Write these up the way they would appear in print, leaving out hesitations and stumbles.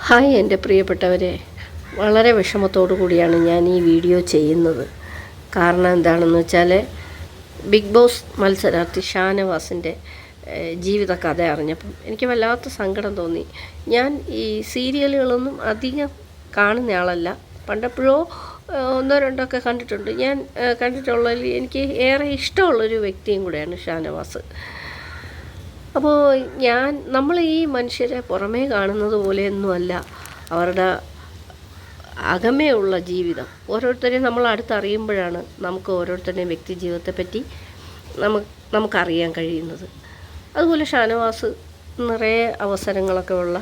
Hi എൻ്റെ പ്രിയപ്പെട്ടവരെ, വളരെ വിഷമത്തോടു കൂടിയാണ് ഞാൻ ഈ വീഡിയോ ചെയ്യുന്നത്. കാരണം എന്താണെന്ന് വെച്ചാൽ, ബിഗ് ബോസ് മത്സരാർത്ഥി ഷാനവാസിൻ്റെ ജീവിത കഥ അറിഞ്ഞപ്പം എനിക്ക് വല്ലാത്ത സങ്കടം തോന്നി. ഞാൻ ഈ സീരിയലുകളൊന്നും അധികം കാണുന്ന ആളല്ല. പണ്ടെപ്പോഴോ ഒന്നോ രണ്ടൊക്കെ കണ്ടിട്ടുണ്ട്. ഞാൻ കണ്ടിട്ടുള്ളതിൽ എനിക്ക് ഏറെ ഇഷ്ടമുള്ളൊരു വ്യക്തിയും കൂടെയാണ് ഷാനവാസ്. അപ്പോൾ നമ്മൾ ഈ മനുഷ്യരെ പുറമേ കാണുന്നത് പോലെയൊന്നുമല്ല അവരുടെ അകമേ ഉള്ള ജീവിതം. ഓരോരുത്തരെയും നമ്മൾ അടുത്തറിയുമ്പോഴാണ് നമുക്ക് ഓരോരുത്തരുടെയും വ്യക്തി ജീവിതത്തെപ്പറ്റി നമുക്കറിയാൻ കഴിയുന്നത്. അതുപോലെ ഷാനവാസ് നിറയെ അവസരങ്ങളൊക്കെ ഉള്ള,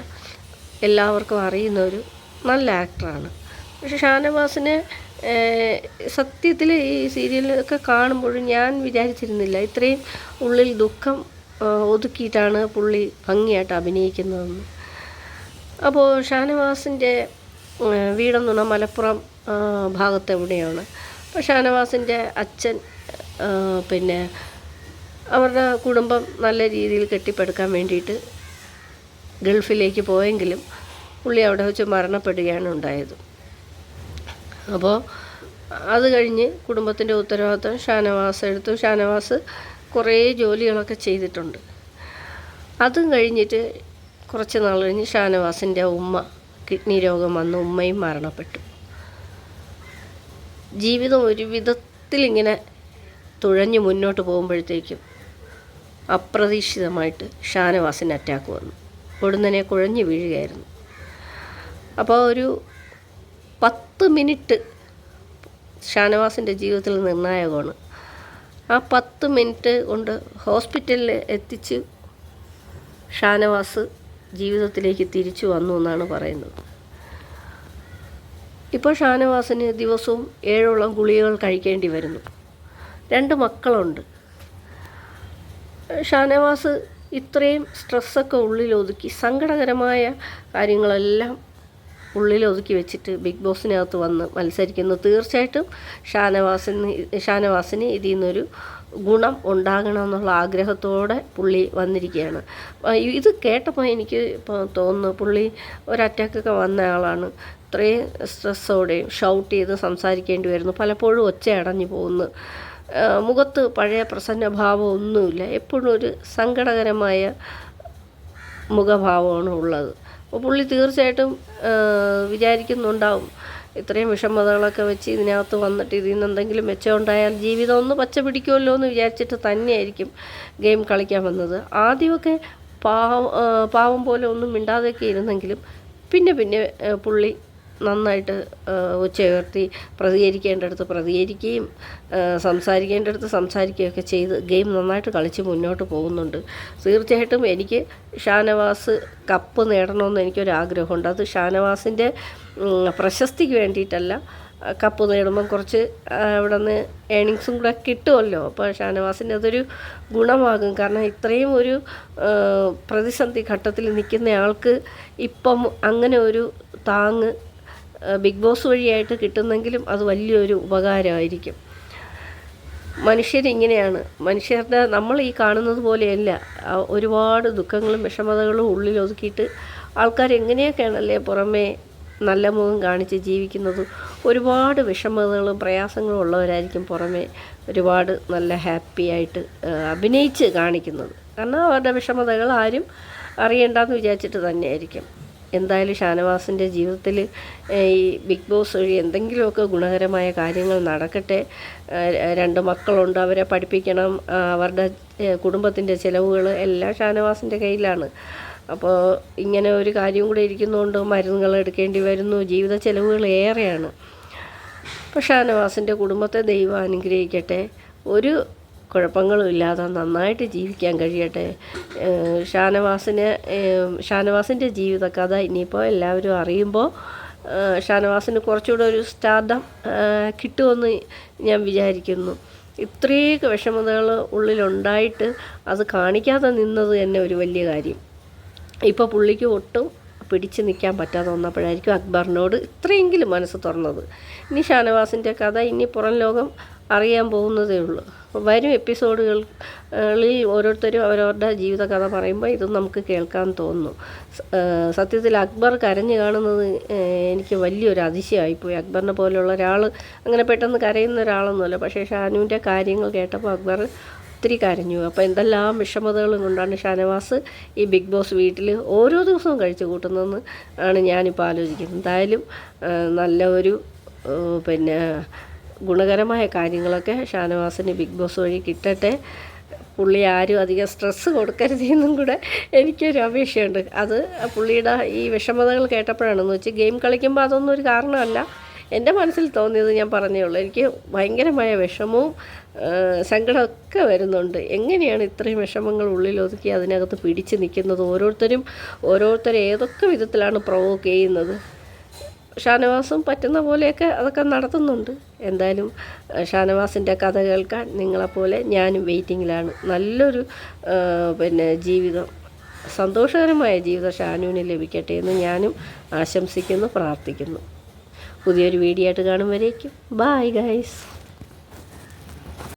എല്ലാവർക്കും അറിയുന്ന ഒരു നല്ല ആക്ടറാണ്. പക്ഷെ ഷാനവാസിനെ സത്യത്തിൽ ഈ സീരിയലൊക്കെ കാണുമ്പോഴും ഞാൻ വിചാരിച്ചിരുന്നില്ല ഇത്രയും ഉള്ളിൽ ദുഃഖം ഒതുക്കിയിട്ടാണ് പുള്ളി ഭംഗിയായിട്ട് അഭിനയിക്കുന്നതെന്ന്. അപ്പോൾ ഷാനവാസിൻ്റെ വീടെന്ന് പറഞ്ഞാൽ മലപ്പുറം ഭാഗത്തെവിടെയാണ്. അപ്പോൾ ഷാനവാസിൻ്റെ അച്ഛൻ പിന്നെ അവരുടെ കുടുംബം നല്ല രീതിയിൽ കെട്ടിപ്പടുക്കാൻ വേണ്ടിയിട്ട് ഗൾഫിലേക്ക് പോയെങ്കിലും പുള്ളി അവിടെ വെച്ച് മരണപ്പെടുകയാണ് ഉണ്ടായത്. അപ്പോൾ അത് കഴിഞ്ഞ് കുടുംബത്തിൻ്റെ ഉത്തരവാദിത്വം ഷാനവാസ് എടുത്തു. ഷാനവാസ് കുറേ ജോലികളൊക്കെ ചെയ്തിട്ടുണ്ട്. അതും കഴിഞ്ഞിട്ട് കുറച്ച് നാൾ കഴിഞ്ഞ് ഷാനവാസിൻ്റെ ഉമ്മ കിഡ്നി രോഗം വന്ന് ഉമ്മയും മരണപ്പെട്ടു. ജീവിതം ഒരു വിധത്തിലിങ്ങനെ തുഴഞ്ഞ് മുന്നോട്ട് പോകുമ്പോഴത്തേക്കും അപ്രതീക്ഷിതമായിട്ട് ഷാനവാസിന് അറ്റാക്ക് വന്നു. ഒടുന്നനെ കുഴഞ്ഞു വീഴുകയായിരുന്നു. അപ്പോൾ ഒരു 10 മിനിറ്റ് ഷാനവാസിൻ്റെ ജീവിതത്തിൽ നിർണായകമാണ്. ആ 10 മിനിറ്റ് കൊണ്ട് ഹോസ്പിറ്റലിൽ എത്തിച്ച് ഷാനവാസ് ജീവിതത്തിലേക്ക് തിരിച്ചു വന്നു എന്നാണ് പറയുന്നത്. ഇപ്പോൾ ഷാനവാസിന് ദിവസവും 7 ഗുളികകൾ കഴിക്കേണ്ടി വരുന്നു. 2 മക്കളുണ്ട്. ഷാനവാസ് ഇത്രയും സ്ട്രെസ്സൊക്കെ ഉള്ളിലൊതുക്കി, സങ്കടകരമായ കാര്യങ്ങളെല്ലാം ഉള്ളിലൊതുക്കി വെച്ചിട്ട് ബിഗ് ബോസിനകത്ത് വന്ന് മത്സരിക്കുന്നു. തീർച്ചയായിട്ടും ഷാനവാസിന് ഇതിൽ നിന്നൊരു ഗുണം ഉണ്ടാകണമെന്നുള്ള ആഗ്രഹത്തോടെ പുള്ളി വന്നിരിക്കുകയാണ്. ഇത് കേട്ടപ്പോൾ എനിക്ക് ഇപ്പോൾ തോന്നുന്നു പുള്ളി ഒരു അറ്റാക്കൊക്കെ വന്ന ആളാണ്. ഇത്രയും സ്ട്രെസ്സോടെയും ഷൗട്ട് ചെയ്ത് സംസാരിക്കേണ്ടി വരുന്നു. പലപ്പോഴും ഒച്ച അടഞ്ഞു പോകുന്നു. മുഖത്ത് പഴയ പ്രസന്നഭാവം ഒന്നുമില്ല. എപ്പോഴും ഒരു സങ്കടകരമായ മുഖഭാവമാണ് ഉള്ളത്. അപ്പോൾ പുള്ളി തീർച്ചയായിട്ടും വിചാരിക്കുന്നുണ്ടാവും, ഇത്രയും വിഷമതകളൊക്കെ വെച്ച് ഇതിനകത്ത് വന്നിട്ട് ഇതിൽ നിന്ന് എന്തെങ്കിലും മെച്ചമുണ്ടായാൽ ജീവിതം ഒന്ന് പച്ച പിടിക്കുമല്ലോ എന്ന് വിചാരിച്ചിട്ട് തന്നെയായിരിക്കും ഗെയിം കളിക്കാൻ വന്നത്. ആദ്യമൊക്കെ പാവം പോലെ ഒന്നും മിണ്ടാതെയൊക്കെ ഇരുന്നെങ്കിലും പിന്നെ പുള്ളി നന്നായിട്ട് ഉച്ചയുയർത്തി പ്രതികരിക്കേണ്ടടുത്ത് പ്രതികരിക്കുകയും സംസാരിക്കേണ്ടടുത്ത് സംസാരിക്കുകയൊക്കെ ചെയ്ത് ഗെയിം നന്നായിട്ട് കളിച്ച് മുന്നോട്ട് പോകുന്നുണ്ട്. തീർച്ചയായിട്ടും എനിക്ക് ഷാനവാസ് കപ്പ് നേടണമെന്ന് എനിക്കൊരാഗ്രഹമുണ്ട്. അത് ഷാനവാസിൻ്റെ പ്രശസ്തിക്ക് വേണ്ടിയിട്ടല്ല. കപ്പ് നേടുമ്പം കുറച്ച് അവിടെ നിന്ന് ഏണിങ്സും കൂടെ കിട്ടുമല്ലോ. അപ്പോൾ ഷാനവാസിൻ്റെ അതൊരു ഗുണമാകും. കാരണം ഇത്രയും ഒരു പ്രതിസന്ധി ഘട്ടത്തിൽ നിൽക്കുന്ന ആൾക്ക് ഇപ്പം അങ്ങനെ ഒരു താങ്ങ് ബിഗ് ബോസ് വഴിയായിട്ട് കിട്ടുന്നെങ്കിലും അത് വലിയൊരു ഉപകാരമായിരിക്കും. മനുഷ്യരിങ്ങനെയാണ്. മനുഷ്യരുടെ നമ്മൾ ഈ കാണുന്നത് പോലെയല്ല. ഒരുപാട് ദുഃഖങ്ങളും വിഷമതകളും ഉള്ളിലൊതുക്കിയിട്ട് ആൾക്കാർ എങ്ങനെയൊക്കെയാണല്ലേ പുറമേ നല്ല മുഖം കാണിച്ച് ജീവിക്കുന്നത്. ഒരുപാട് വിഷമതകളും പ്രയാസങ്ങളും ഉള്ളവരായിരിക്കും പുറമേ ഒരുപാട് നല്ല ഹാപ്പി ആയിട്ട് അഭിനയിച്ച് കാണിക്കുന്നത്. കാരണം അവരുടെ വിഷമതകൾ ആരും അറിയണ്ടെന്ന് വിചാരിച്ചിട്ട് തന്നെയായിരിക്കും. എന്തായാലും ഷാനവാസിൻ്റെ ജീവിതത്തിൽ ഈ ബിഗ് ബോസ് വഴി എന്തെങ്കിലുമൊക്കെ ഗുണകരമായ കാര്യങ്ങൾ നടക്കട്ടെ. 2 മക്കളുണ്ട്, അവരെ പഠിപ്പിക്കണം. അവരുടെ കുടുംബത്തിൻ്റെ ചിലവുകൾ എല്ലാം ഷാനവാസിൻ്റെ കയ്യിലാണ്. അപ്പോൾ ഇങ്ങനെ ഒരു കാര്യം കൂടെ ഇരിക്കുന്നതുകൊണ്ട് മരുന്നുകൾ എടുക്കേണ്ടി വരുന്നു. ജീവിത ചിലവുകൾ ഏറെയാണ്. അപ്പോൾ ഷാനവാസിൻ്റെ കുടുംബത്തെ ദൈവം അനുഗ്രഹിക്കട്ടെ. ഒരു കുഴപ്പങ്ങളും ഇല്ലാതെ നന്നായിട്ട് ജീവിക്കാൻ കഴിയട്ടെ. ഷാനവാസിൻ്റെ ജീവിതകഥ ഇനിയിപ്പോൾ എല്ലാവരും അറിയുമ്പോൾ ഷാനവാസിന് കുറച്ചുകൂടെ ഒരു സ്റ്റാർഡം കിട്ടുമെന്ന് ഞാൻ വിചാരിക്കുന്നു. ഇത്രയൊക്കെ വിഷമതകൾ ഉള്ളിലുണ്ടായിട്ട് അത് കാണിക്കാതെ നിന്നത് തന്നെ ഒരു വലിയ കാര്യം. ഇപ്പോൾ പുള്ളിക്ക് ഒട്ടും പിടിച്ച് നിൽക്കാൻ പറ്റാതെ വന്നപ്പോഴായിരിക്കും അക്ബറിനോട് ഇത്രയെങ്കിലും മനസ്സ് തുറന്നത്. ഇനി ഷാനവാസിൻ്റെ കഥ ഇനി പുറം ലോകം അറിയാൻ പോകുന്നതേ ഉള്ളൂ. വരും എപ്പിസോഡുകളിൽ ഓരോരുത്തരും അവരവരുടെ ജീവിതകഥ പറയുമ്പോൾ ഇത് നമുക്ക് കേൾക്കാൻ തോന്നുന്നു. സത്യത്തിൽ അക്ബർ കരഞ്ഞു കാണുന്നത് എനിക്ക് വലിയൊരു അതിശയമായിപ്പോയി. അക്ബറിനെ പോലെയുള്ള ഒരാൾ അങ്ങനെ പെട്ടെന്ന് കരയുന്ന ഒരാളൊന്നുമല്ല. പക്ഷേ ഷാനുവിൻ്റെ കാര്യങ്ങൾ കേട്ടപ്പോൾ അക്ബർ ഒത്തിരി കരഞ്ഞു. അപ്പോൾ എന്തെല്ലാം വിഷമതകളും കൊണ്ടാണ് ഷാനവാസ് ഈ ബിഗ് ബോസ് വീട്ടിൽ ഓരോ ദിവസവും കഴിച്ചു കൂട്ടുന്നതെന്ന് ആണ് ഞാനിപ്പോൾ ആലോചിക്കുന്നത്. എന്തായാലും നല്ല ഒരു പിന്നെ ഗുണകരമായ കാര്യങ്ങളൊക്കെ ഷാനവാസിന് ബിഗ് ബോസ് വഴി കിട്ടട്ടെ. പുള്ളി ആരും അധികം സ്ട്രെസ്സ് കൊടുക്കരുതെന്നും കൂടെ എനിക്കൊരു അപേക്ഷയുണ്ട്. അത് പുള്ളിയുടെ ഈ വിഷമതകൾ കേട്ടപ്പോഴാണെന്ന് വെച്ച് ഗെയിം കളിക്കുമ്പോൾ അതൊന്നും ഒരു കാരണമല്ല. എൻ്റെ മനസ്സിൽ തോന്നിയത് ഞാൻ പറഞ്ഞേ ഉള്ളൂ. എനിക്ക് ഭയങ്കരമായ വിഷമവും സങ്കടമൊക്കെ വരുന്നുണ്ട്. എങ്ങനെയാണ് ഇത്രയും വിഷമങ്ങൾ ഉള്ളിലൊതുക്കി അതിനകത്ത് പിടിച്ച് നിൽക്കുന്നത്? ഓരോരുത്തരെ ഏതൊക്കെ വിധത്തിലാണ് പ്രൊവോക്ക് ചെയ്യുന്നത്. ഷാനവാസും പറ്റുന്ന പോലെയൊക്കെ അതൊക്കെ നടത്തുന്നുണ്ട്. എന്തായാലും ഷാനവാസിൻ്റെ കഥ കേൾക്കാൻ നിങ്ങളെപ്പോലെ ഞാനും വെയിറ്റിങ്ങിലാണ്. നല്ലൊരു ജീവിതം, സന്തോഷകരമായ ജീവിതം ഷാനുവിന് ലഭിക്കട്ടെ എന്ന് ഞാനും ആശംസിക്കുന്നു, പ്രാർത്ഥിക്കുന്നു. പുതിയൊരു വീഡിയോ ആയിട്ട് കാണും വരേക്കും. Bye guys.